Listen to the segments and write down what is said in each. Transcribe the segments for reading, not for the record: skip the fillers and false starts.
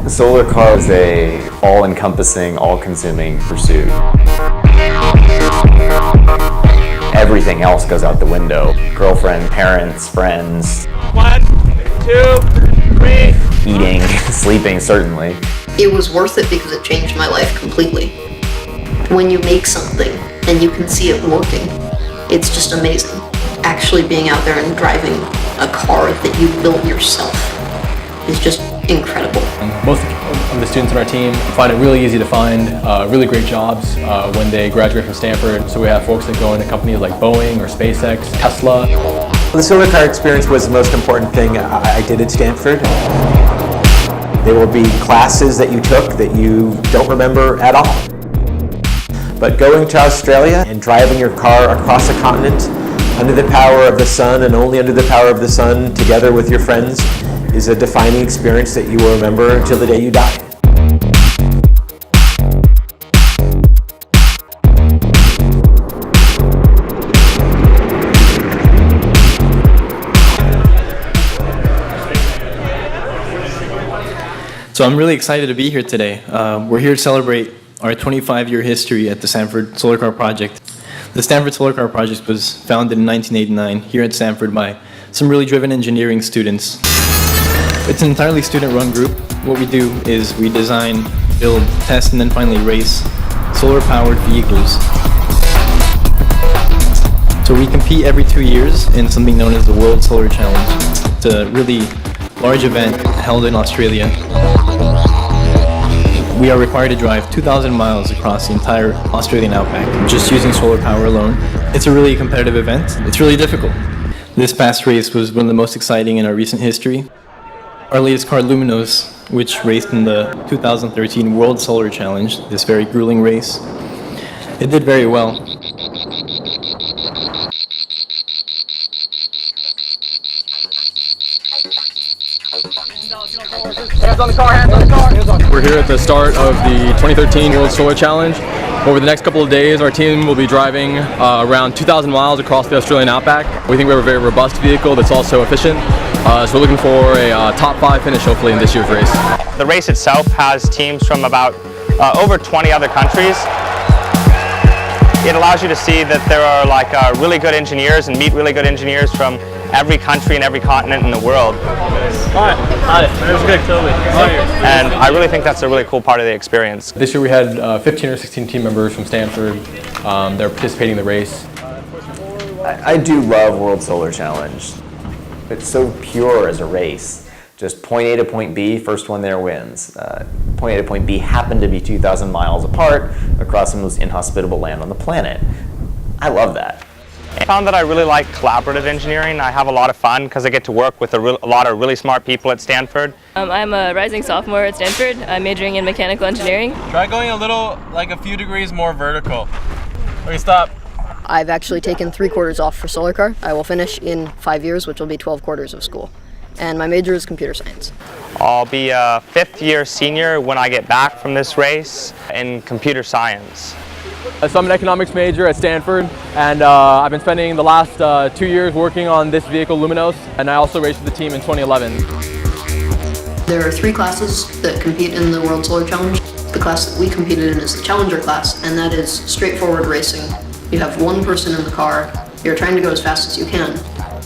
The solar car is a all-encompassing, all-consuming pursuit. Everything else goes out the window. Girlfriend, parents, friends. 1, 2, 3. Eating, sleeping, certainly. It was worth it because it changed my life completely. When you make something and you can see it working, it's just amazing. Actually being out there and driving a car that you built yourself is just incredible. Most of the students on our team find it really easy to find really great jobs when they graduate from Stanford. So we have folks that go into companies like Boeing or SpaceX, Tesla. The solar car experience was the most important thing I did at Stanford. There will be classes that you took that you don't remember at all. But going to Australia and driving your car across a continent under the power of the sun and only under the power of the sun together with your friends is a defining experience that you will remember until the day you die. So I'm really excited to be here today. We're here to celebrate our 25-year history at the Stanford Solar Car Project. The Stanford Solar Car Project was founded in 1989 here at Stanford by some really driven engineering students. It's an entirely student-run group. What we do is we design, build, test, and then finally race solar-powered vehicles. So we compete every 2 years in something known as the World Solar Challenge. It's a really large event held in Australia. We are required to drive 2,000 miles across the entire Australian outback just using solar power alone. It's a really competitive event. It's really difficult. This past race was one of the most exciting in our recent history. Our latest car, Luminos, which raced in the 2013 World Solar Challenge, this very grueling race, it did very well. Hands on the car, hands on the car. We're here at the start of the 2013 World Solar Challenge. Over the next couple of days, our team will be driving around 2,000 miles across the Australian outback. We think we have a very robust vehicle that's also efficient. So we're looking for a top 5 finish hopefully in this year's race. The race itself has teams from about over 20 other countries. It allows you to see that there are really good engineers and meet really good engineers from every country and every continent in the world. Hi. It was good, totally. And I really think that's a really cool part of the experience. This year we had 15 or 16 team members from Stanford. They're participating in the race. I do love World Solar Challenge. It's so pure as a race. Just point A to point B, first one there wins. Point A to point B happen to be 2,000 miles apart across the most inhospitable land on the planet. I love that. I found that I really like collaborative engineering. I have a lot of fun because I get to work with a lot of really smart people at Stanford. I'm a rising sophomore at Stanford. I'm majoring in mechanical engineering. Try going a few degrees more vertical. Okay, stop. I've actually taken 3 quarters off for solar car. I will finish in 5 years, which will be 12 quarters of school. And my major is computer science. I'll be a 5th-year senior when I get back from this race in computer science. So I'm an economics major at Stanford, and I've been spending the last 2 years working on this vehicle, Luminos, and I also raced with the team in 2011. There are 3 classes that compete in the World Solar Challenge. The class that we competed in is the Challenger class, and that is straightforward racing. You have 1 person in the car. You're trying to go as fast as you can.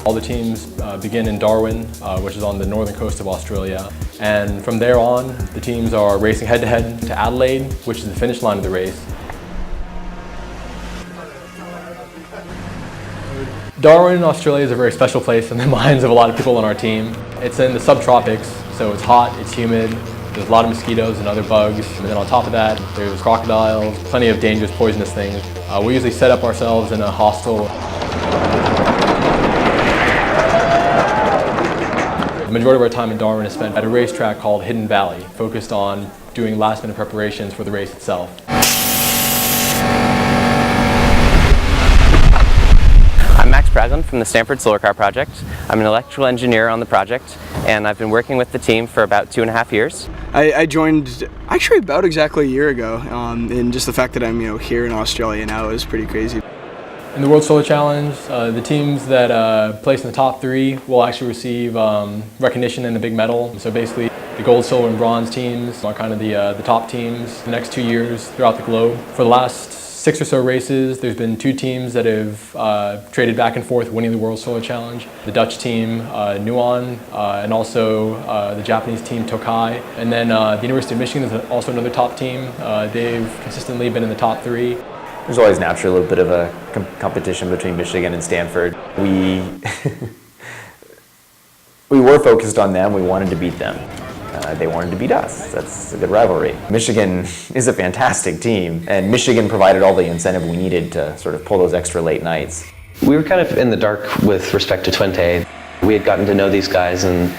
All the teams begin in Darwin, which is on the northern coast of Australia. And from there on, the teams are racing head-to-head to Adelaide, which is the finish line of the race. Darwin, Australia is a very special place in the minds of a lot of people on our team. It's in the subtropics, so it's hot, it's humid, there's a lot of mosquitoes and other bugs. And then on top of that, there's crocodiles, plenty of dangerous, poisonous things. We usually set up ourselves in a hostel. The majority of our time in Darwin is spent at a racetrack called Hidden Valley, focused on doing last-minute preparations for the race itself. I'm Max Praslin from the Stanford Solar Car Project. I'm an electrical engineer on the project, and I've been working with the team for about 2.5 years. I joined actually about exactly a year ago, and just the fact that I'm here in Australia now is pretty crazy. In the World Solar Challenge, the teams that place in the top 3 will actually receive recognition and a big medal. So basically, the gold, silver, and bronze teams are kind of the top teams the next 2 years throughout the globe. For the last 6 or so races, there's been 2 teams that have traded back and forth winning the World Solar Challenge. The Dutch team, Nuon, and also the Japanese team, Tokai. And then the University of Michigan is also another top team. They've consistently been in the top 3. There's always naturally a little bit of a competition between Michigan and Stanford. We were focused on them. We wanted to beat them. They wanted to beat us. That's a good rivalry. Michigan is a fantastic team, and Michigan provided all the incentive we needed to sort of pull those extra late nights. We were kind of in the dark with respect to Twente. We had gotten to know these guys, and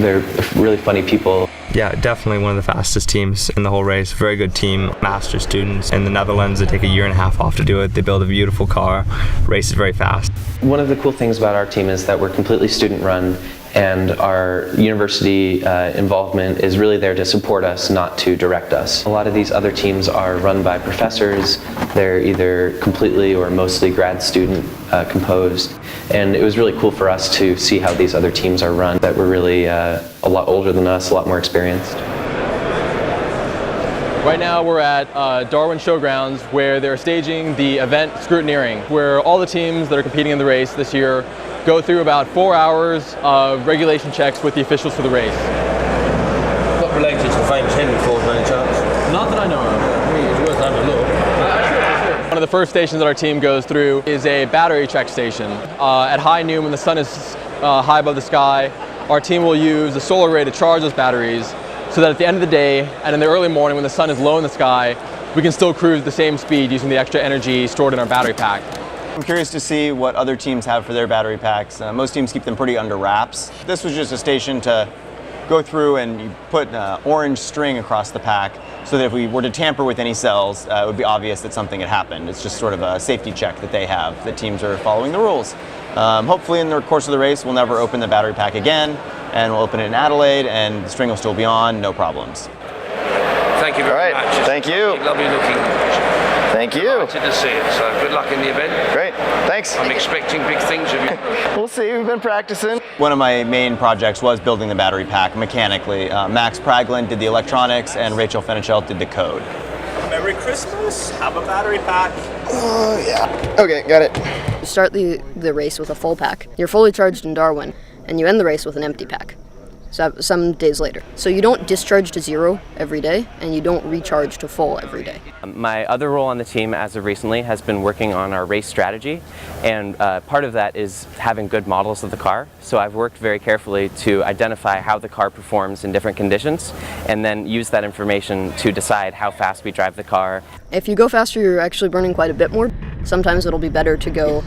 they're really funny people. Yeah, definitely one of the fastest teams in the whole race. Very good team, master students. In the Netherlands, they take a year and a half off to do it. They build a beautiful car, race is very fast. One of the cool things about our team is that we're completely student run, and our university involvement is really there to support us, not to direct us. A lot of these other teams are run by professors. They're either completely or mostly grad student composed, and it was really cool for us to see how these other teams are run that were really a lot older than us, a lot more experienced. Right now we're at Darwin Showgrounds, where they're staging the event Scrutineering, where all the teams that are competing in the race this year go through about 4 hours of regulation checks with the officials for the race. Not related to famous Henry Ford by any chance? Not that I know of. It's worth having a look. One of the first stations that our team goes through is a battery check station. At high noon, when the sun is high above the sky, our team will use a solar array to charge those batteries, so that at the end of the day and in the early morning when the sun is low in the sky, we can still cruise at the same speed using the extra energy stored in our battery pack. I'm curious to see what other teams have for their battery packs. Most teams keep them pretty under wraps. This was just a station to go through and you put orange string across the pack so that if we were to tamper with any cells, it would be obvious that something had happened. It's just sort of a safety check that they have, that teams are following the rules. Hopefully in the course of the race, we'll never open the battery pack again, and we'll open it in Adelaide, and the string will still be on, no problems. Thank you very much. Thank you. Lovely looking. Thank you. Delighted to see it. So good luck in the event. Great. Thanks. I'm expecting big things of you. We'll see. We've been practicing. One of my main projects was building the battery pack mechanically. Max Praglin did the electronics, and Rachel Fenichelt did the code. Merry Christmas. Have a battery pack. Oh, yeah. Okay, got it. You start the race with a full pack. You're fully charged in Darwin, and you end the race with an empty pack. So some days later. So you don't discharge to 0 every day, and you don't recharge to full every day. My other role on the team as of recently has been working on our race strategy, and part of that is having good models of the car. So I've worked very carefully to identify how the car performs in different conditions, and then use that information to decide how fast we drive the car. If you go faster, you're actually burning quite a bit more. Sometimes it'll be better to go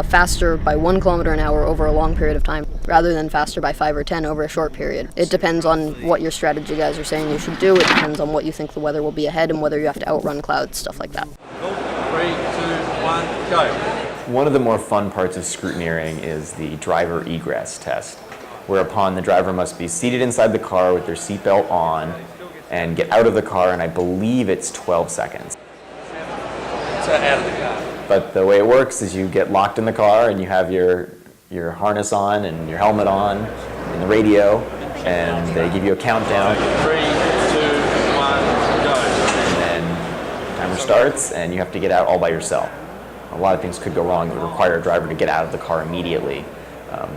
faster by 1 kilometer an hour over a long period of time, rather than faster by 5 or 10 over a short period. It depends on what your strategy guys are saying you should do. It depends on what you think the weather will be ahead and whether you have to outrun clouds, stuff like that. 3, 2, 1, go. One of the more fun parts of scrutineering is the driver egress test, whereupon the driver must be seated inside the car with their seatbelt on and get out of the car, and I believe it's 12 seconds. So out of the car. But the way it works is you get locked in the car and you have your harness on and your helmet on and the radio, and they give you a countdown. 3, 2, 1, go. And then timer starts and you have to get out all by yourself. A lot of things could go wrong. It would require a driver to get out of the car immediately.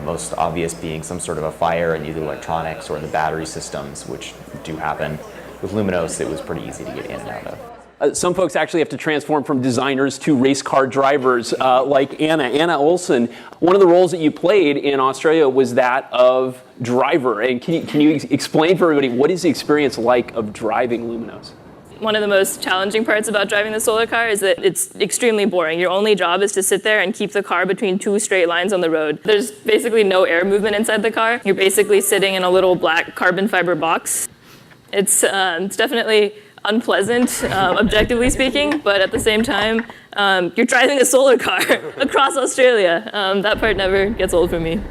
Most obvious being some sort of a fire in either electronics or in the battery systems, which do happen. With Luminos, it was pretty easy to get in and out of. Some folks actually have to transform from designers to race car drivers, like Anna Olsen. One of the roles that you played in Australia was that of driver. And can you explain for everybody, what is the experience like of driving Luminos? One of the most challenging parts about driving the solar car is that it's extremely boring. Your only job is to sit there and keep the car between 2 straight lines on the road. There's basically no air movement inside the car. You're basically sitting in a little black carbon fiber box. It's definitely unpleasant, objectively speaking, but at the same time, you're driving a solar car across Australia. That part never gets old for me.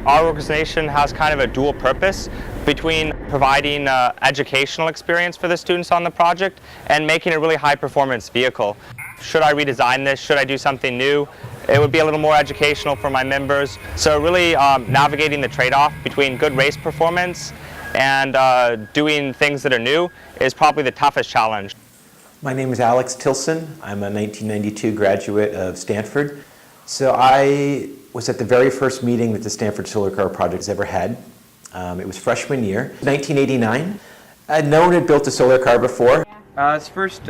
Our organization has kind of a dual purpose between providing educational experience for the students on the project and making a really high performance vehicle. Should I redesign this? Should I do something new? It would be a little more educational for my members. So really navigating the trade-off between good race performance and doing things that are new is probably the toughest challenge. My name is Alex Tilson. I'm a 1992 graduate of Stanford. So I was at the very first meeting that the Stanford Solar Car Project has ever had. It was freshman year, 1989. No one had built a solar car before. It's first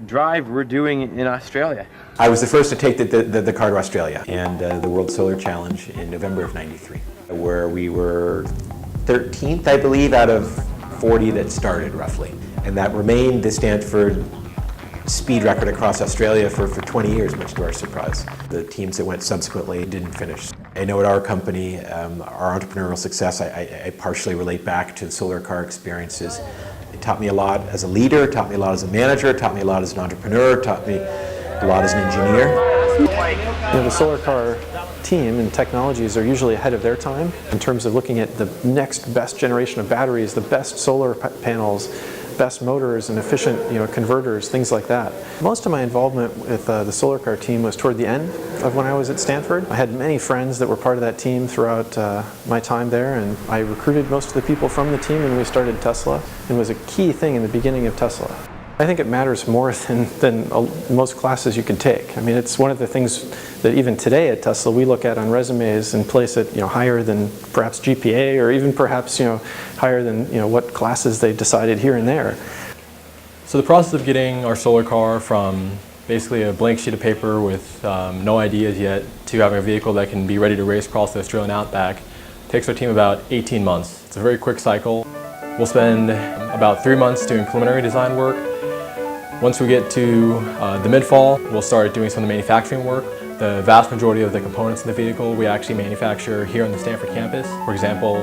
drive we're doing in Australia. I was the first to take the car to Australia and the World Solar Challenge in November of '93, where we were 13th, I believe, out of 40 that started roughly. And that remained the Stanford speed record across Australia for 20 years, much to our surprise. The teams that went subsequently didn't finish. I know at our company, our entrepreneurial success, I partially relate back to the solar car experiences. It taught me a lot as a leader, taught me a lot as a manager, taught me a lot as an entrepreneur, taught me a lot as an engineer. The solar car team and technologies are usually ahead of their time in terms of looking at the next best generation of batteries, the best solar panels, best motors and efficient converters, things like that. Most of my involvement with the solar car team was toward the end of when I was at Stanford. I had many friends that were part of that team throughout my time there, and I recruited most of the people from the team when we started Tesla, and was a key thing in the beginning of Tesla. I think it matters more than most classes you can take. I mean, it's one of the things that even today at Tesla we look at on resumes and place it higher than perhaps GPA, or even perhaps higher than what classes they decided here and there. So the process of getting our solar car from basically a blank sheet of paper with no ideas yet to having a vehicle that can be ready to race across the Australian outback takes our team about 18 months. It's a very quick cycle. We'll spend about 3 months doing preliminary design work. Once we get to the mid-fall, we'll start doing some of the manufacturing work. The vast majority of the components in the vehicle we actually manufacture here on the Stanford campus. For example,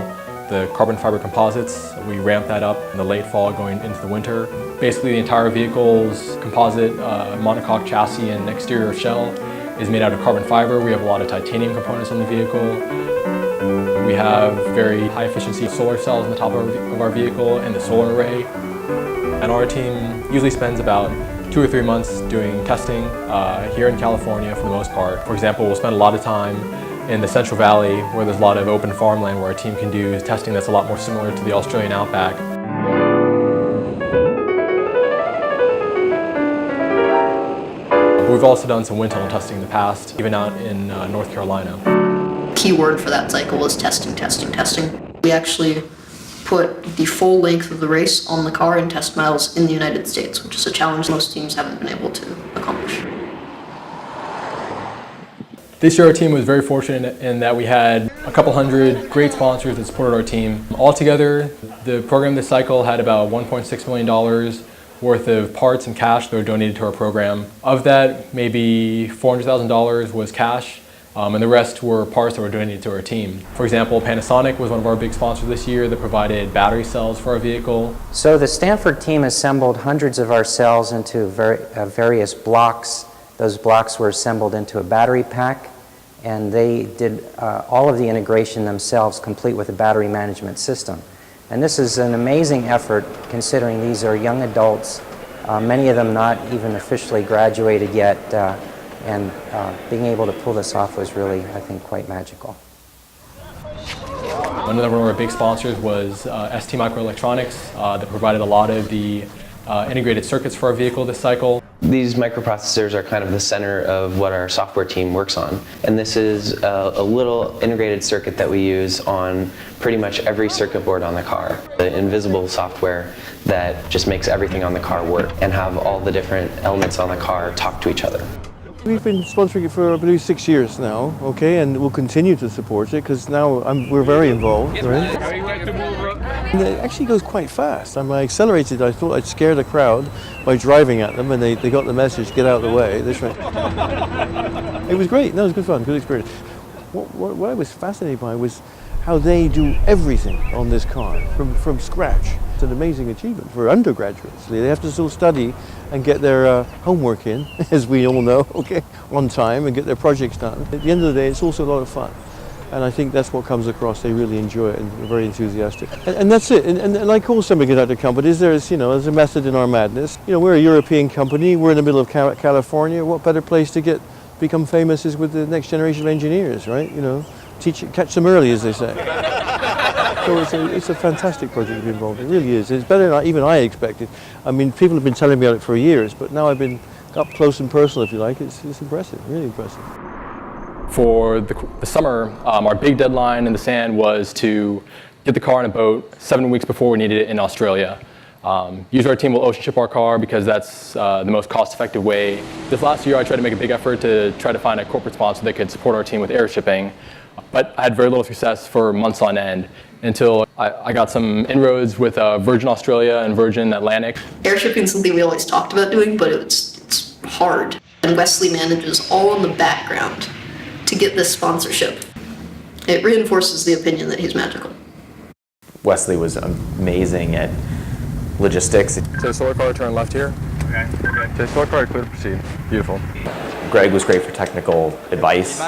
the carbon fiber composites, we ramp that up in the late fall going into the winter. Basically the entire vehicle's composite monocoque chassis and exterior shell is made out of carbon fiber. We have a lot of titanium components on the vehicle. We have very high efficiency solar cells on the top of our vehicle and the solar array. And our team usually spends about 2 or 3 months doing testing here in California for the most part. For example, we'll spend a lot of time in the Central Valley where there's a lot of open farmland where our team can do testing that's a lot more similar to the Australian outback. We've also done some wind tunnel testing in the past, even out in North Carolina. Key word for that cycle was testing, testing, testing. We actually put the full length of the race on the car in test miles in the United States, which is a challenge most teams haven't been able to accomplish. This year our team was very fortunate in that we had a couple hundred great sponsors that supported our team. Altogether, the program this cycle had about $1.6 million worth of parts and cash that were donated to our program. Of that, maybe $400,000 was cash, and the rest were parts that were donated to our team. For example, Panasonic was one of our big sponsors this year that provided battery cells for our vehicle. So the Stanford team assembled hundreds of our cells into various blocks. Those blocks were assembled into a battery pack, and they did all of the integration themselves, complete with a battery management system. And this is an amazing effort considering these are young adults, many of them not even officially graduated yet, and being able to pull this off was really, I think, quite magical. One of our big sponsors was ST Microelectronics that provided a lot of the integrated circuits for our vehicle this cycle. These microprocessors are kind of the center of what our software team works on. And this is a little integrated circuit that we use on pretty much every circuit board on the car. The invisible software that just makes everything on the car work and have all the different elements on the car talk to each other. We've been sponsoring it for, I believe, 6 years now, okay, and we'll continue to support it because now we're very involved, right? And it actually goes quite fast. I accelerated, I thought I'd scare the crowd by driving at them, and they got the message, get out of the way. It was great, no, it was good fun, good experience. What I was fascinated by was how they do everything on this car from scratch. It's an amazing achievement for undergraduates. They have to still study and get their homework in, as we all know, okay, on time, and get their projects done. At the end of the day, it's also a lot of fun. And I think that's what comes across. They really enjoy it and are very enthusiastic. And that's it. And like all semiconductor companies, there's a method in our madness. We're a European company. We're in the middle of California. What better place to become famous is with the next generation of engineers, right? Catch them early, as they say. So it's a fantastic project to be involved in. It really is. It's better than even I expected. I mean, people have been telling me about it for years, but now I've been up close and personal, if you like. It's impressive, really impressive. For the summer, our big deadline in the sand was to get the car on a boat 7 weeks before we needed it in Australia. Usually our team will ocean ship our car because that's the most cost-effective way. This last year I tried to make a big effort to try to find a corporate sponsor that could support our team with air shipping, but I had very little success for months on end until I got some inroads with Virgin Australia and Virgin Atlantic. Air shipping is something we always talked about doing, but it's hard. And Wesley manages all in the background to get this sponsorship. It reinforces the opinion that he's magical. Wesley was amazing at logistics. So solar car, turn left here. Okay, solar car, clear to proceed. Beautiful. Greg was great for technical advice,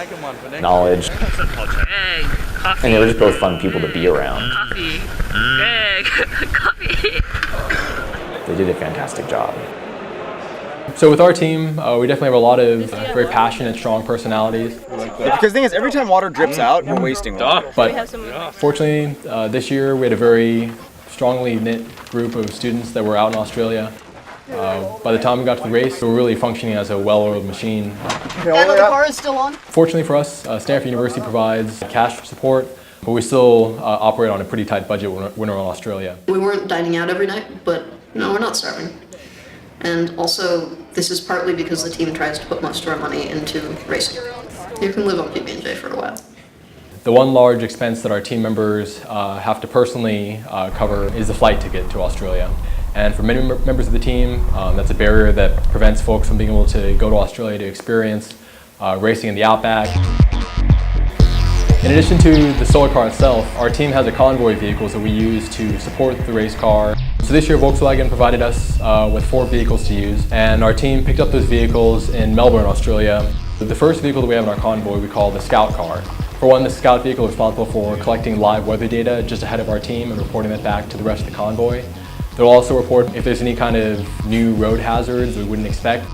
knowledge, and they were just both fun people to be around. Coffee. Greg, coffee. They did a fantastic job. So with our team, we definitely have a lot of very passionate, strong personalities. Because the thing is, every time water drips out, we're wasting water. But fortunately, this year we had a very strongly knit group of students that were out in Australia. By the time we got to the race, we were really functioning as a well-oiled machine. The car is still on? Fortunately for us, Stanford University provides cash support, but we still operate on a pretty tight budget when we're in Australia. We weren't dining out every night, but no, we're not starving. And also, this is partly because the team tries to put most of our money into racing. You can live on PB&J for a while. The one large expense that our team members have to personally cover is the flight ticket to Australia. And for many members of the team, that's a barrier that prevents folks from being able to go to Australia to experience racing in the Outback. In addition to the solar car itself, our team has a convoy vehicles that we use to support the race car. So this year Volkswagen provided us with 4 vehicles to use, and our team picked up those vehicles in Melbourne, Australia. The first vehicle that we have in our convoy we call the Scout car. For one, the Scout vehicle is responsible for collecting live weather data just ahead of our team and reporting that back to the rest of the convoy. They'll also report if there's any kind of new road hazards we wouldn't expect.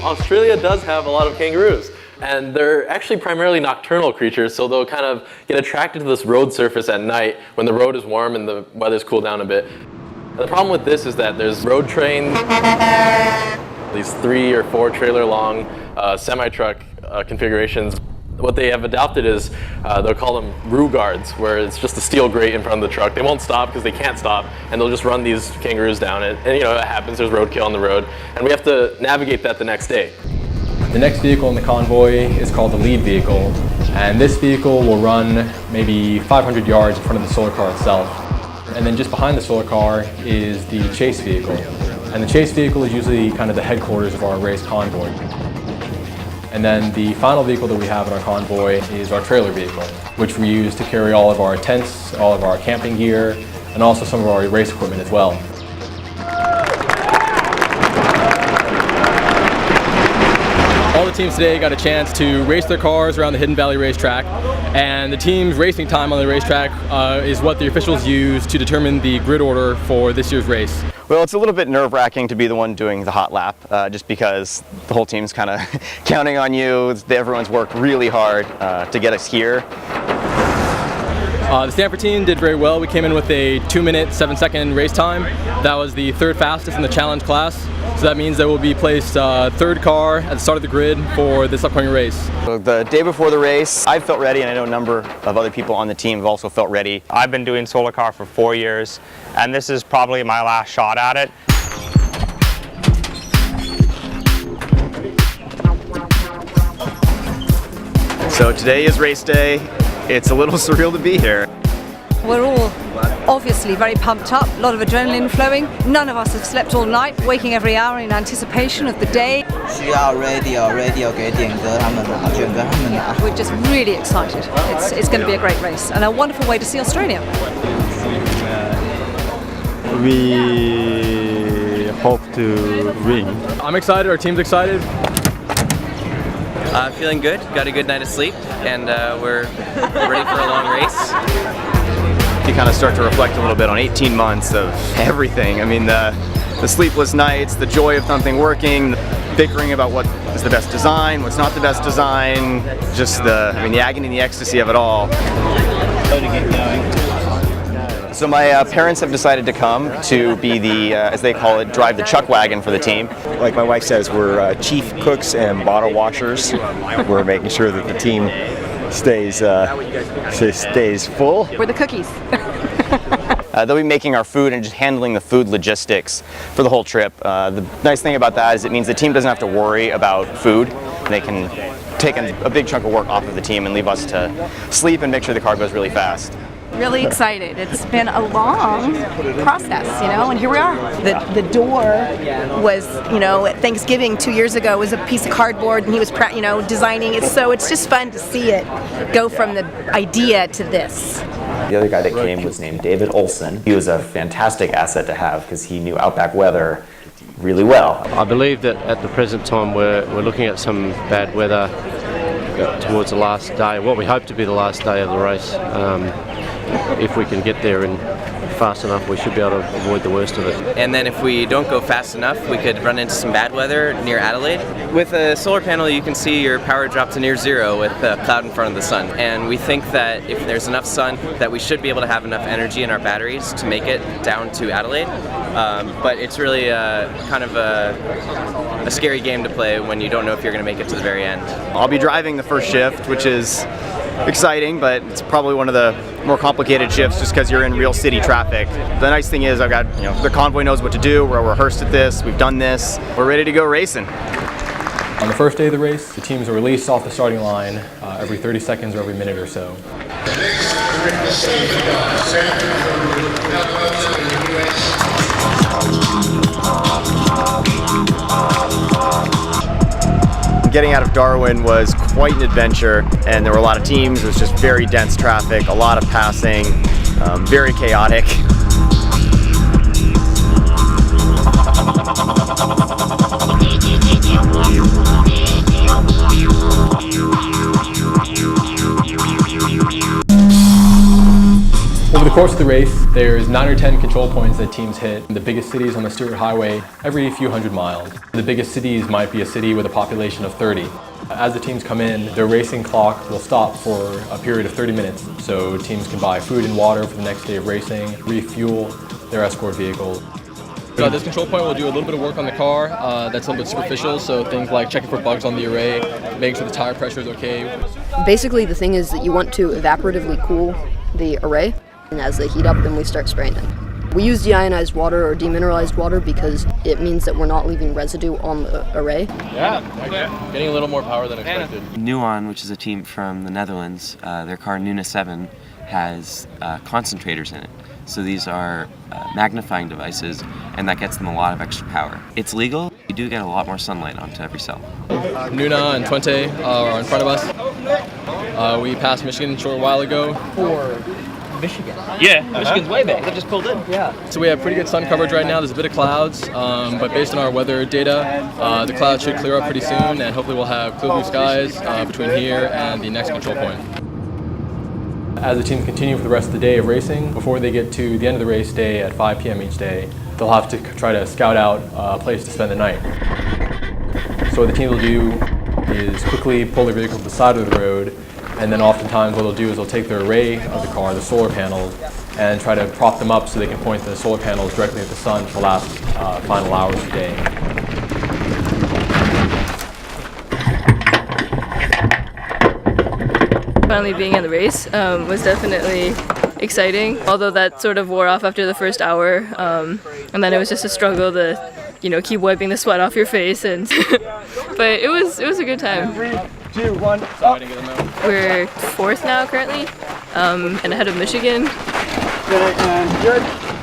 Australia does have a lot of kangaroos, and they're actually primarily nocturnal creatures, so they'll kind of get attracted to this road surface at night when the road is warm and the weather's cooled down a bit. And the problem with this is that there's road trains, these 3 or 4 trailer long semi-truck configurations. What they have adopted is, they'll call them roo guards, where it's just a steel grate in front of the truck. They won't stop because they can't stop, and they'll just run these kangaroos down it. And it happens, there's roadkill on the road, and we have to navigate that the next day. The next vehicle in the convoy is called the lead vehicle, and this vehicle will run maybe 500 yards in front of the solar car itself. And then just behind the solar car is the chase vehicle. And the chase vehicle is usually kind of the headquarters of our race convoy. And then the final vehicle that we have in our convoy is our trailer vehicle, which we use to carry all of our tents, all of our camping gear, and also some of our race equipment as well. All the teams today got a chance to race their cars around the Hidden Valley racetrack, and the team's racing time on the racetrack is what the officials use to determine the grid order for this year's race. Well, it's a little bit nerve-wracking to be the one doing the hot lap, just because the whole team's kind of counting on you. Everyone's worked really hard to get us here. The Stanford team did very well. We came in with a 2-minute, 7-second race time. That was the 3rd fastest in the challenge class. So that means that we'll be placed 3rd car at the start of the grid for this upcoming race. So the day before the race, I felt ready, and I know a number of other people on the team have also felt ready. I've been doing solar car for 4 years, and this is probably my last shot at it. So today is race day. It's a little surreal to be here. We're all obviously very pumped up, a lot of adrenaline flowing. None of us have slept all night, waking every hour in anticipation of the day. We're just really excited. It's going to be a great race and a wonderful way to see Australia. We hope to win. I'm excited, our team's excited. Feeling good, got a good night of sleep, and we're ready for a long race. You kind of start to reflect a little bit on 18 months of everything. I mean, the sleepless nights, the joy of something working, bickering about what is the best design, what's not the best design, just the agony and the ecstasy of it all. So my parents have decided to come to be the, as they call it, drive the chuck wagon for the team. Like my wife says, we're chief cooks and bottle washers. We're making sure that the team stays full. We're the cookies. They'll be making our food and just handling the food logistics for the whole trip. The nice thing about that is it means the team doesn't have to worry about food. They can take a big chunk of work off of the team and leave us to sleep and make sure the car goes really fast. Really excited. It's been a long process, and here we are. The door was, at Thanksgiving 2 years ago, was a piece of cardboard, and he was, designing it. So it's just fun to see it go from the idea to this. The other guy that came was named David Olson. He was a fantastic asset to have because he knew outback weather really well. I believe that at the present time we're looking at some bad weather towards the last day, what we hope to be the last day of the race. If we can get there and fast enough, we should be able to avoid the worst of it. And then if we don't go fast enough, we could run into some bad weather near Adelaide. With a solar panel, you can see your power drop to near zero with a cloud in front of the sun. And we think that if there's enough sun, that we should be able to have enough energy in our batteries to make it down to Adelaide. But it's really kind of a scary game to play when you don't know if you're going to make it to the very end. I'll be driving the first shift, which is exciting, but it's probably one of the more complicated shifts just because you're in real city traffic. The nice thing is I've got, the convoy knows what to do, we're rehearsed at this, we've done this, we're ready to go racing. On the first day of the race, the teams are released off the starting line every 30 seconds or every minute or so. Getting out of Darwin was quite an adventure, and there were a lot of teams. It was just very dense traffic, a lot of passing, very chaotic. Over the course of the race, there's 9 or 10 control points that teams hit in the biggest cities on the Stuart Highway every few hundred miles. The biggest cities might be a city with a population of 30. As the teams come in, their racing clock will stop for a period of 30 minutes, so teams can buy food and water for the next day of racing, refuel their escort vehicles. This control point will do a little bit of work on the car that's a little bit superficial, so things like checking for bugs on the array, making sure the tire pressure is okay. Basically, the thing is that you want to evaporatively cool the array, and as they heat up, then we start spraying them. We use deionized water or demineralized water because it means that we're not leaving residue on the array. Yeah, getting a little more power than expected. Nuon, which is a team from the Netherlands, their car Nuna 7 has concentrators in it. So these are magnifying devices, and that gets them a lot of extra power. It's legal. You do get a lot more sunlight onto every cell. Nuna and Twente are in front of us. We passed Michigan a short while ago. For Michigan. Yeah, Michigan's way back. They just pulled in. Yeah. So we have pretty good sun coverage right now. There's a bit of clouds, but based on our weather data, the clouds should clear up pretty soon, and hopefully we'll have clear blue skies between here and the next control point. As the teams continue for the rest of the day of racing, before they get to the end of the race day at 5 p.m. each day, they'll have to try to scout out a place to spend the night. So what the team will do is quickly pull their vehicle to the side of the road, and then oftentimes what they'll do is they'll take their array of the car, the solar panels, and try to prop them up so they can point the solar panels directly at the sun for the last final hours of the day. Finally being in the race was definitely exciting, although that sort of wore off after the first hour, and then it was just a struggle to, keep wiping the sweat off your face, and but it was a good time. 3, 2, 1, up. We're 4th now currently, and ahead of Michigan.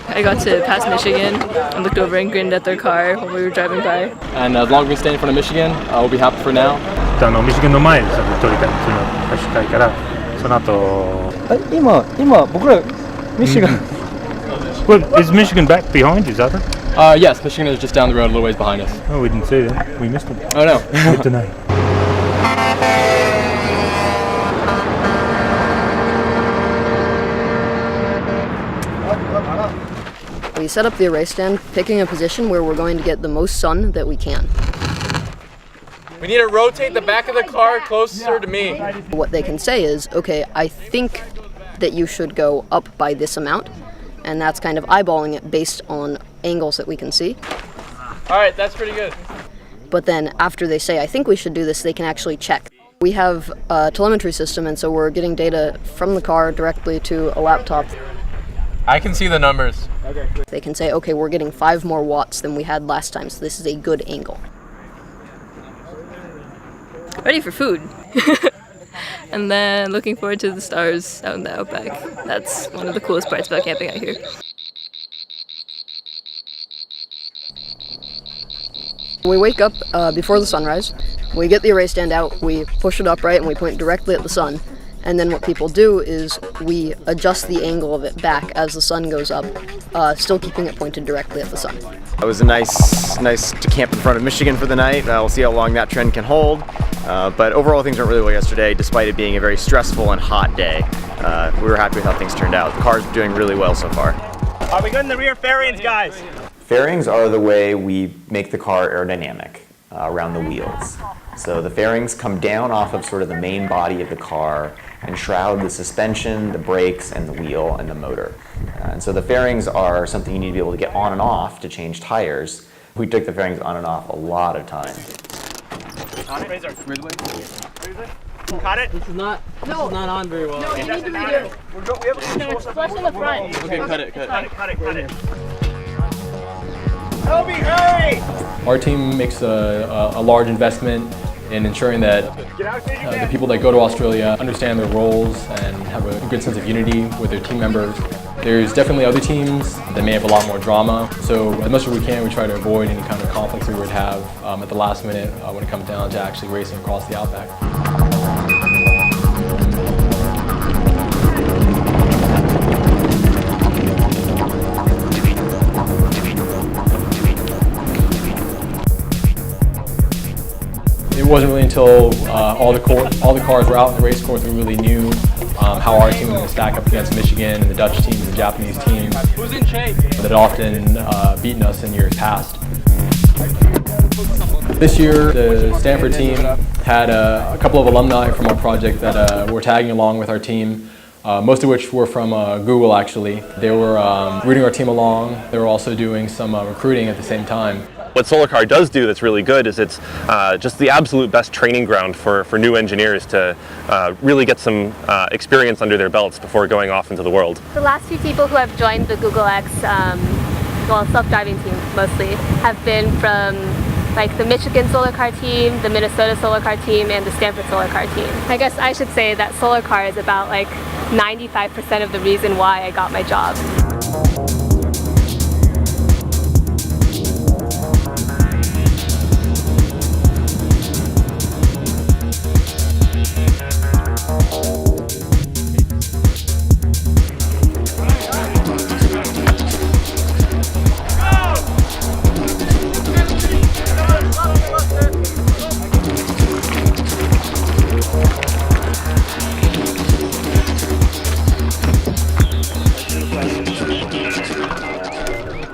I got to pass Michigan and looked over and grinned at their car when we were driving by. And as long as we stay in front of Michigan, we'll be happy for now. ミシガンの前で撮りたいっていうのがしたいから、その後。今僕らミシガン。Well, is Michigan back behind you, is that it? Yes, Michigan is just down the road a little ways behind us. Oh, we didn't see that. We missed it. Oh no. Good to know. we set up the array stand, picking a position where we're going to get the most sun that we can. We need to rotate the back of the car closer to me. What they can say is, okay, I think that you should go up by this amount, and that's kind of eyeballing it based on angles that we can see. All right, that's pretty good. But then after they say, I think we should do this, they can actually check. We have a telemetry system, and so we're getting data from the car directly to a laptop. I can see the numbers. They can say, okay, we're getting 5 more watts than we had last time, so this is a good angle. Ready for food. And then looking forward to the stars out in the outback. That's one of the coolest parts about camping out here. We wake up before the sunrise, we get the array stand out, we push it upright and we point directly at the sun. And then what people do is we adjust the angle of it back as the sun goes up, still keeping it pointed directly at the sun. It was nice to camp in front of Michigan for the night. We'll see how long that trend can hold. But overall things went really well yesterday, despite it being a very stressful and hot day. We were happy with how things turned out. The car's doing really well so far. Are we good in the rear fairings, guys? Fairings are the way we make the car aerodynamic around the wheels. So the fairings come down off of sort of the main body of the car and shroud the suspension, the brakes, and the wheel and the motor. And so the fairings are something you need to be able to get on and off to change tires. We took the fairings on and off a lot of time. Cut it? This is not on very well. No, you need to redo it. We have a Flush in the front. Okay, cut it. Cut it. Toby, hurry! Our team makes a large investment in ensuring that the people that go to Australia understand their roles and have a good sense of unity with their team members. There's definitely other teams that may have a lot more drama, so as much as we can, we try to avoid any kind of conflicts we would have at the last minute when it comes down to actually racing across the outback. It wasn't really until all the cars were out in the race course that we really knew how our team was going to stack up against Michigan and the Dutch team and the Japanese team that had often beaten us in years past. This year, the Stanford team had a couple of alumni from our project that were tagging along with our team, most of which were from Google actually. They were rooting our team along. They were also doing some recruiting at the same time. What SolarCar does do that's really good is it's just the absolute best training ground for new engineers to really get some experience under their belts before going off into the world. The last few people who have joined the Google X, well, self-driving team mostly, have been from like the Michigan SolarCar team, the Minnesota SolarCar team, and the Stanford SolarCar team. I guess I should say that SolarCar is about like 95% of the reason why I got my job.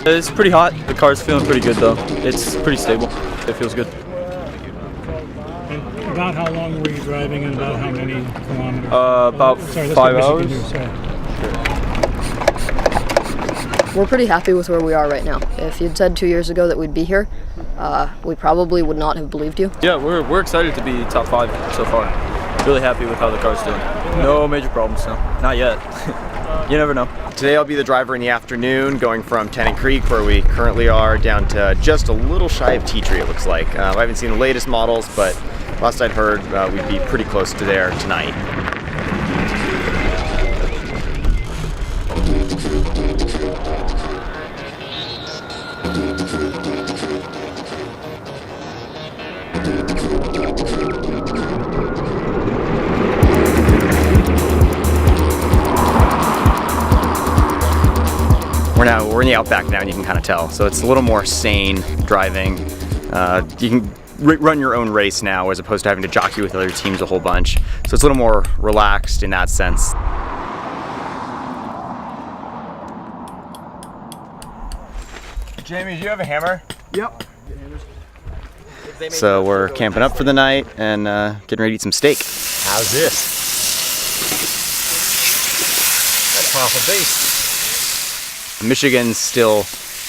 It's pretty hot. The car's feeling pretty good though. It's pretty stable. It feels good. And about how long were you driving and about how many kilometers? About 5 hours. We're pretty happy with where we are right now. If you'd said 2 years ago that we'd be here, we probably would not have believed you. Yeah, we're excited to be top 5 so far. Really happy with how the car's doing. No major problems, no. Not yet. You never know. Today I'll be the driver in the afternoon, going from Tennant Creek, where we currently are, down to just a little shy of Tea Tree, it looks like. I haven't seen the latest models, but last I'd heard we'd be pretty close to there tonight. We're in the outback now, and you can kind of tell. So it's a little more sane driving. You can run your own race now, as opposed to having to jockey with other teams a whole bunch. So it's a little more relaxed in that sense. Jamie, do you have a hammer? Yep. So we're camping up for the night and getting ready to eat some steak. How's this? That's half a beast. Michigan's still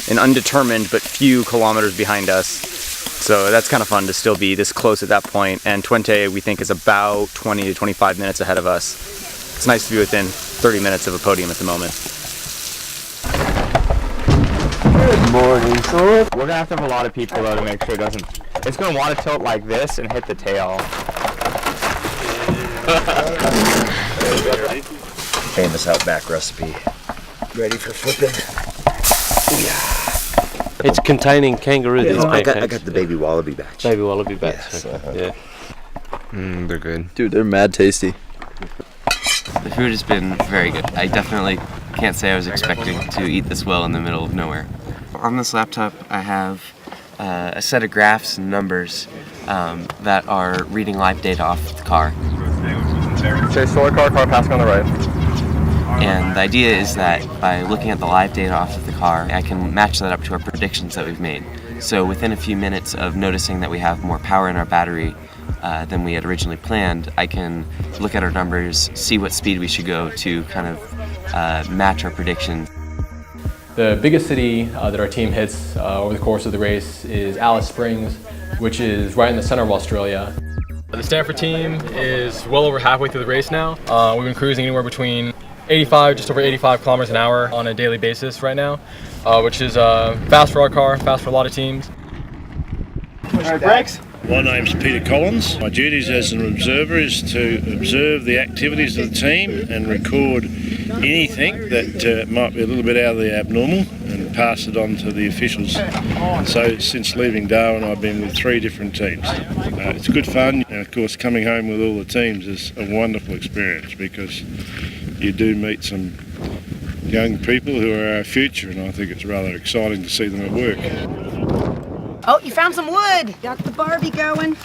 an undetermined but few kilometers behind us. So that's kind of fun to still be this close at that point. And Twente, we think, is about 20 to 25 minutes ahead of us. It's nice to be within 30 minutes of a podium at the moment. Good morning, Solar. We're gonna have to have a lot of people though to make sure it doesn't. It's gonna want to tilt like this and hit the tail. Famous Outback recipe. Ready for flipping? Yeah. It's containing kangaroo. These I pancakes. got the baby wallaby batch. Baby wallaby batch. Yes, Yeah. They're good. Dude, they're mad tasty. The food has been very good. I definitely can't say I was expecting to eat this well in the middle of nowhere. On this laptop, I have a set of graphs and numbers that are reading live data off the car. Okay, solar car passing on the right. And the idea is that by looking at the live data off of the car, I can match that up to our predictions that we've made. So within a few minutes of noticing that we have more power in our battery than we had originally planned, I can look at our numbers, see what speed we should go to kind of match our predictions. The biggest city that our team hits over the course of the race is Alice Springs, which is right in the center of Australia. The Stanford team is well over halfway through the race now. We've been cruising anywhere between just over 85 kilometers an hour on a daily basis right now, which is fast for our car, fast for a lot of teams. All right, brakes. My name's Peter Collins. My duties as an observer is to observe the activities of the team and record anything that might be a little bit out of the abnormal and pass it on to the officials. So since leaving Darwin, I've been with 3 different teams. It's good fun, and of course coming home with all the teams is a wonderful experience because you do meet some young people who are our future, and I think it's rather exciting to see them at work. Oh, you found some wood. Got the Barbie going.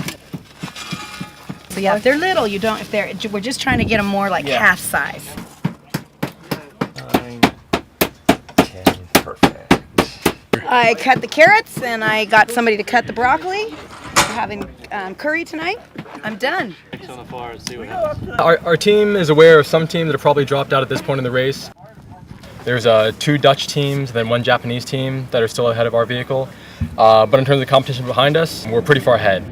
So yeah, if they're little, you don't. We're just trying to get them more like half size. 9, 10, perfect. I cut the carrots and I got somebody to cut the broccoli. We're having curry tonight. I'm done. On the fire and see what happens. Our team is aware of some teams that have probably dropped out at this point in the race. There's 2 Dutch teams, then 1 Japanese team that are still ahead of our vehicle. But in terms of the competition behind us, we're pretty far ahead.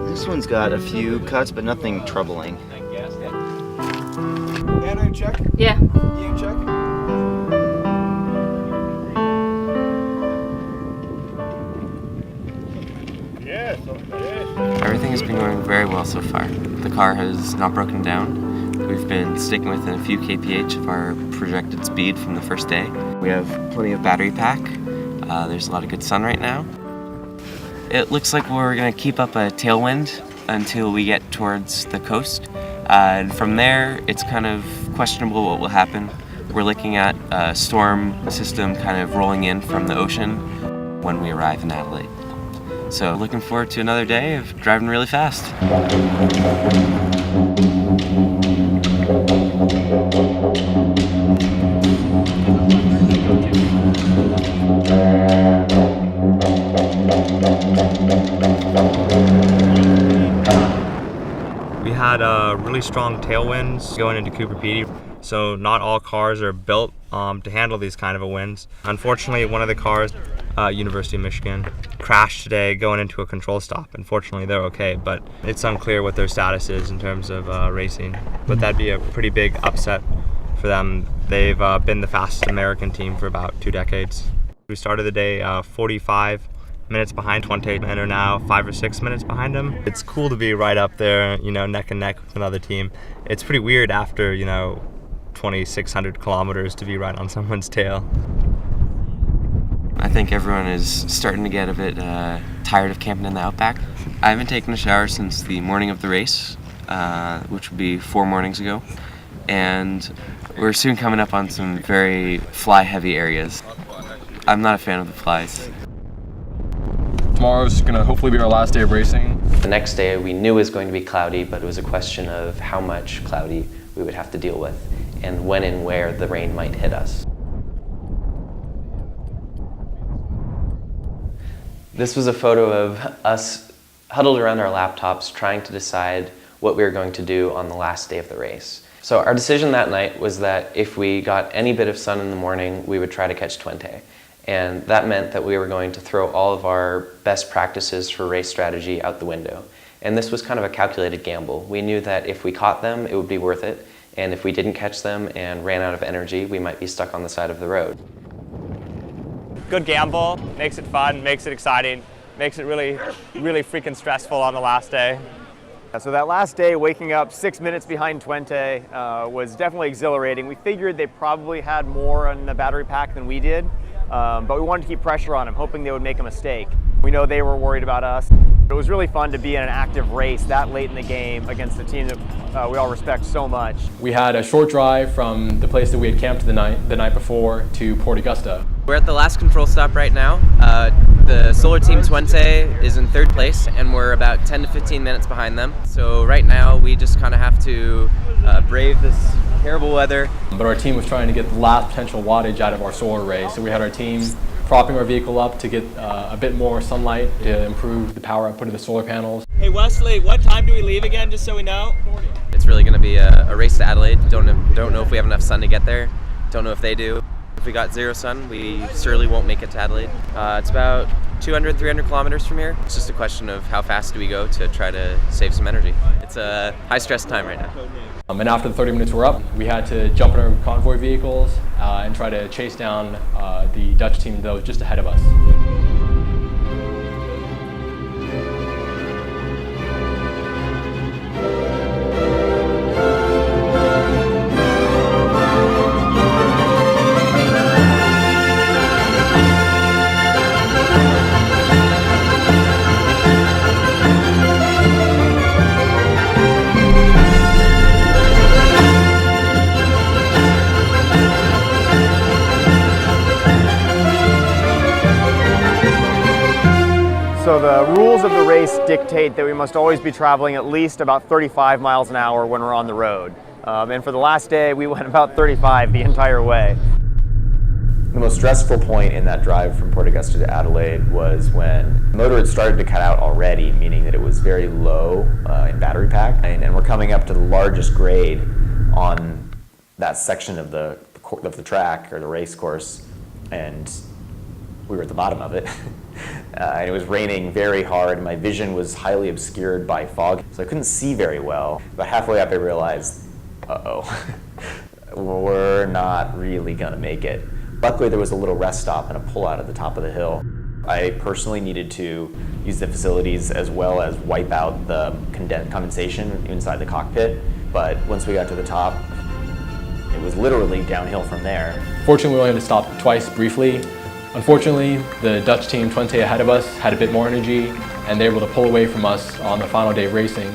This one's got a few cuts, but nothing troubling. Anna, you check? Yeah. You check? Everything has been going very well so far. The car has not broken down. We've been sticking within a few kph of our projected speed from the first day. We have plenty of battery pack. There's a lot of good sun right now. It looks like we're going to keep up a tailwind until we get towards the coast. And from there, it's kind of questionable what will happen. We're looking at a storm system kind of rolling in from the ocean when we arrive in Adelaide. So looking forward to another day of driving really fast. We had really strong tailwinds going into Cooper Pedy, so not all cars are built to handle these kind of winds. Unfortunately, one of the cars, University of Michigan, crashed today going into a control stop. Unfortunately, they're okay, but it's unclear what their status is in terms of racing. But that'd be a pretty big upset for them. They've been the fastest American team for about 2 decades. We started the day 45 minutes behind Twente and are now 5 or 6 minutes behind him. It's cool to be right up there, neck and neck with another team. It's pretty weird after, 2,600 kilometers to be right on someone's tail. I think everyone is starting to get a bit tired of camping in the outback. I haven't taken a shower since the morning of the race, which would be 4 mornings ago. And we're soon coming up on some very fly-heavy areas. I'm not a fan of the flies. Tomorrow's going to hopefully be our last day of racing. The next day we knew it was going to be cloudy, but it was a question of how much cloudy we would have to deal with and when and where the rain might hit us. This was a photo of us huddled around our laptops trying to decide what we were going to do on the last day of the race. So our decision that night was that if we got any bit of sun in the morning, we would try to catch Twente. And that meant that we were going to throw all of our best practices for race strategy out the window. And this was kind of a calculated gamble. We knew that if we caught them, it would be worth it. And if we didn't catch them and ran out of energy, we might be stuck on the side of the road. Good gamble, makes it fun, makes it exciting, makes it really freaking stressful on the last day. So that last day, waking up 6 minutes behind Twente was definitely exhilarating. We figured they probably had more on the battery pack than we did, but we wanted to keep pressure on them, hoping they would make a mistake. We know they were worried about us. It was really fun to be in an active race that late in the game against a team that we all respect so much. We had a short drive from the place that we had camped the night before to Port Augusta. We're at the last control stop right now. The Solar Team Twente is in 3rd place, and we're about 10 to 15 minutes behind them. So right now we just kind of have to brave this terrible weather. But our team was trying to get the last potential wattage out of our solar array. So we had our team propping our vehicle up to get a bit more sunlight to improve the power output of the solar panels. Hey Wesley, what time do we leave again, just so we know? It's really going to be a race to Adelaide. Don't know if we have enough sun to get there. Don't know if they do. If we got 0 sun, we surely won't make it to Adelaide. It's about 200, 300 kilometers from here. It's just a question of how fast do we go to try to save some energy. It's a high stress time right now. And after the 30 minutes were up, we had to jump in our convoy vehicles and try to chase down the Dutch team that was just ahead of us. So the rules of the race dictate that we must always be traveling at least about 35 miles an hour when we're on the road. And for the last day, we went about 35 the entire way. The most stressful point in that drive from Port Augusta to Adelaide was when the motor had started to cut out already, meaning that it was very low in battery pack. And we're coming up to the largest grade on that section of the track or the race course, and we were at the bottom of it. And it was raining very hard. My vision was highly obscured by fog, so I couldn't see very well. About halfway up, I realized, we're not really gonna make it. Luckily, there was a little rest stop and a pull-out at the top of the hill. I personally needed to use the facilities as well as wipe out the condensation inside the cockpit, but once we got to the top, it was literally downhill from there. Fortunately, we only had to stop twice briefly. Unfortunately, the Dutch team Twente ahead of us had a bit more energy, and they were able to pull away from us on the final day of racing.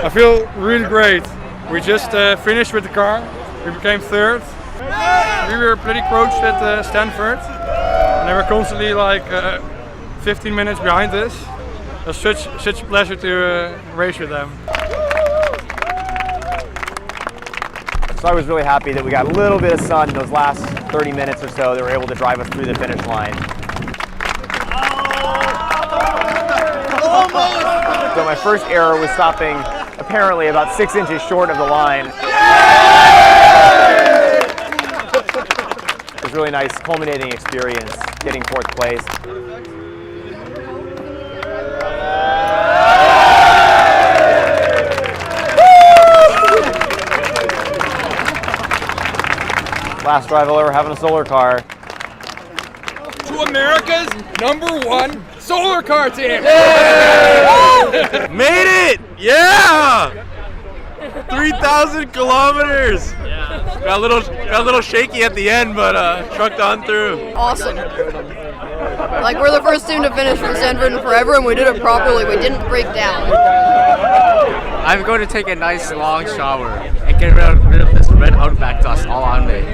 I feel really great. We just finished with the car. We became 3rd. We were pretty close at Stanford, and they were constantly like 15 minutes behind us. It was such a pleasure to race with them. So I was really happy that we got a little bit of sun in those last 30 minutes or so that were able to drive us through the finish line. So my first error was stopping apparently about 6 inches short of the line. It was a really nice culminating experience getting 4th place. Last drive I'll ever have in a solar car. To America's #1 solar car team! Made it! Yeah! 3,000 kilometers! Yeah. Got a little shaky at the end, but trucked on through. Awesome. Like, we're the first team to finish from Stanford in forever, and we did it properly. We didn't break down. I'm going to take a nice long shower and get rid of this red Outback dust all on me.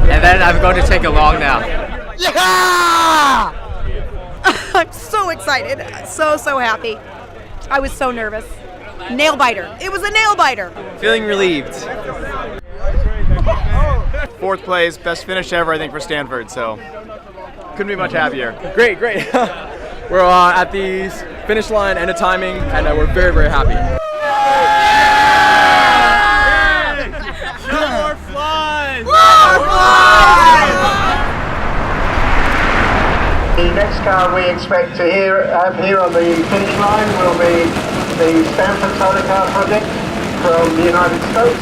And then I'm going to take a long nap. Yeah! I'm so excited, so happy. I was so nervous. Nail biter. It was a nail biter. Feeling relieved. Fourth place, best finish ever, I think, for Stanford, so couldn't be much happier. Great. We're at the finish line, end of timing, and we're very happy. More flies! The next car we expect to have here on the finish line will be the Stanford Solar Car project from the United States.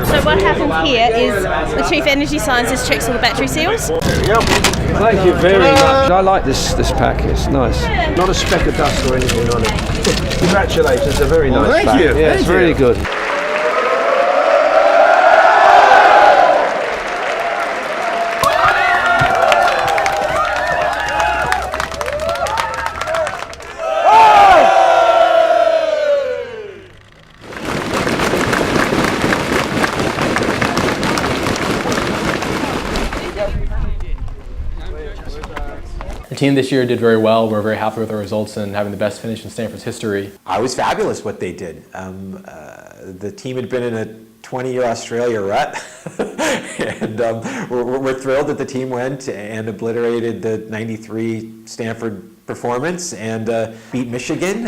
So what happens here is the Chief Energy Scientist checks all the battery seals. Thank you very much. I like this pack, it's nice. Not a speck of dust or anything on it. Congratulations, it's a very nice pack. Thank you. Yeah, it's really good. The team this year did very well. We're very happy with our results and having the best finish in Stanford's history. I was fabulous what they did. The team had been in a 20-year Australia rut, and we're thrilled that the team went and obliterated the '93 Stanford performance and beat Michigan.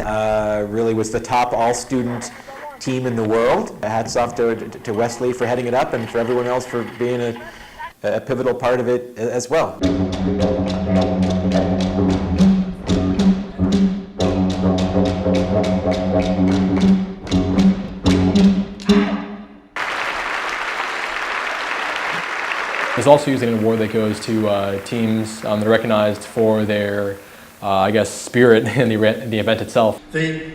Really was the top all-student team in the world. Hats off to Wesley for heading it up and for everyone else for being a pivotal part of it as well. There's also usually an award that goes to teams that are recognized for their, spirit in the event itself. The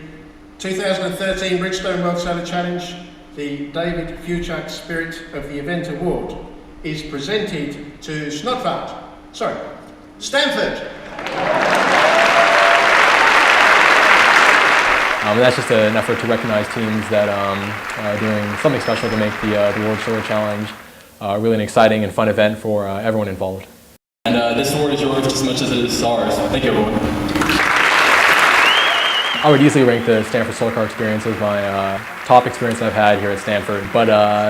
2013 Bridgestone World Solar Challenge, the David Fuchak Spirit of the Event Award, is presented to Stanford. That's just an effort to recognize teams that are doing something special to make the World Solar Challenge really an exciting and fun event for everyone involved. And this award is yours just as much as it is ours. Thank you, everyone. I would easily rank the Stanford Solar Car experience as my top experience I've had here at Stanford, but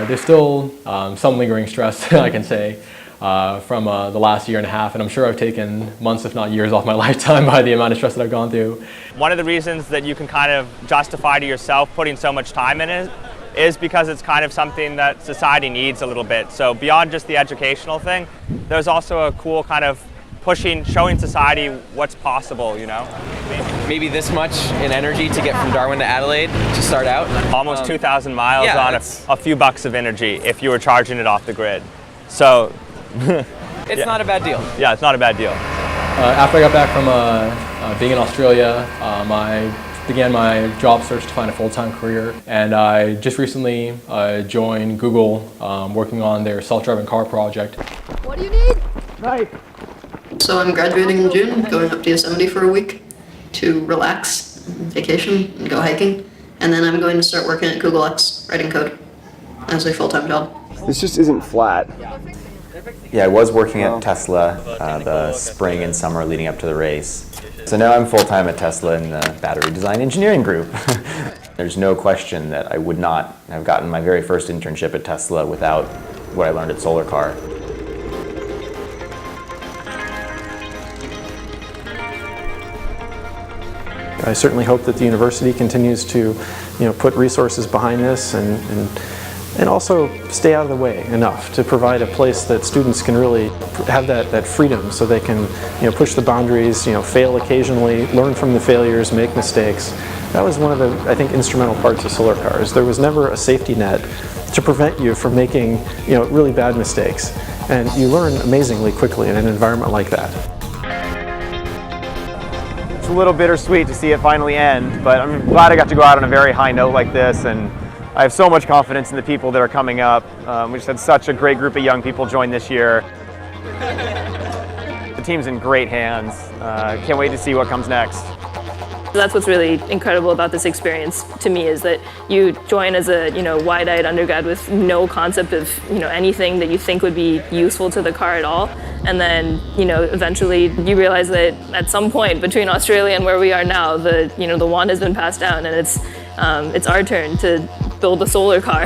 there's still some lingering stress, I can say, from the last year and a half, and I'm sure I've taken months, if not years, off my lifetime by the amount of stress that I've gone through. One of the reasons that you can kind of justify to yourself putting so much time in it is because it's kind of something that society needs a little bit. So beyond just the educational thing, there's also a cool kind of showing society what's possible, you know? Maybe this much in energy to get from Darwin to Adelaide to start out. Almost 2,000 miles yeah, on a few bucks of energy if you were charging it off the grid. So it's not a bad deal. Yeah, it's not a bad deal. After I got back from being in Australia, I began my job search to find a full-time career, and I just recently joined Google working on their self-driving car project. What do you need? Right. So I'm graduating in June, going up to Yosemite for a week to relax, vacation, and go hiking. And then I'm going to start working at Google X, writing code as a full-time job. This just isn't flat. Yeah, I was working at Tesla the spring and summer leading up to the race. So now I'm full-time at Tesla in the battery design engineering group. There's no question that I would not have gotten my very first internship at Tesla without what I learned at Solar Car. I certainly hope that the university continues to, put resources behind this and also stay out of the way enough to provide a place that students can really have that freedom so they can, push the boundaries, fail occasionally, learn from the failures, make mistakes. That was one of the, I think, instrumental parts of Solar Cars. There was never a safety net to prevent you from making, really bad mistakes. And you learn amazingly quickly in an environment like that. It's a little bittersweet to see it finally end, but I'm glad I got to go out on a very high note like this, and I have so much confidence in the people that are coming up. We just had such a great group of young people join this year. team's in great hands. Can't wait to see what comes next. That's what's really incredible about this experience to me, is that you join as a wide-eyed undergrad with no concept of anything that you think would be useful to the car at all, and then eventually you realize that at some point between Australia and where we are now, the wand has been passed down, and it's our turn to build a solar car.